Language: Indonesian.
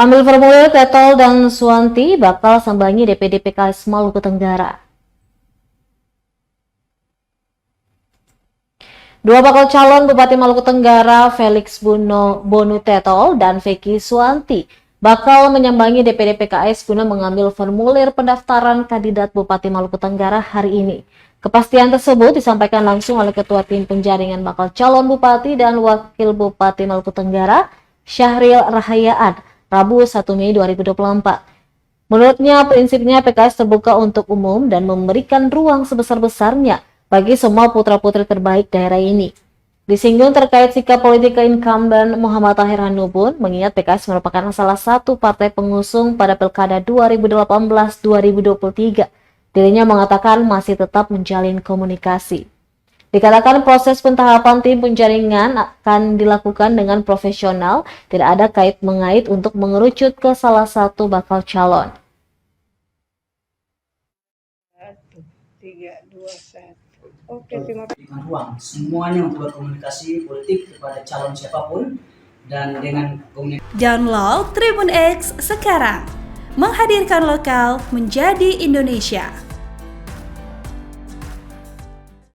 Ambil formulir Tetol dan Suwanti bakal sambangi DPD PKS Maluku Tenggara. Dua bakal calon Bupati Maluku Tenggara, Felix Bonu Tetol dan Vicky Suwanti, bakal menyambangi DPD PKS guna mengambil formulir pendaftaran kandidat Bupati Maluku Tenggara hari ini. Kepastian tersebut disampaikan langsung oleh Ketua Tim Penjaringan bakal calon Bupati dan Wakil Bupati Maluku Tenggara, Syahril Rahayaan, Rabu 1 Mei 2024. Menurutnya, prinsipnya PKS terbuka untuk umum dan memberikan ruang sebesar-besarnya bagi semua putra-putri terbaik daerah ini. Disinggung terkait sikap politik incumbent Muhammad Tahir Hanubun, mengingat PKS merupakan salah satu partai pengusung pada Pilkada 2018-2023. Dirinya mengatakan masih tetap menjalin komunikasi. Dikatakan proses pentahapan tim penjaringan akan dilakukan dengan profesional, tidak ada kait-mengait untuk mengerucut ke salah satu bakal calon. 3, 2, 1. Oke, terima kasih. Berikan ruang semuanya untuk berkomunikasi politik kepada calon siapapun dan dengan komunikasi. Download Tribun X sekarang, menghadirkan lokal menjadi Indonesia.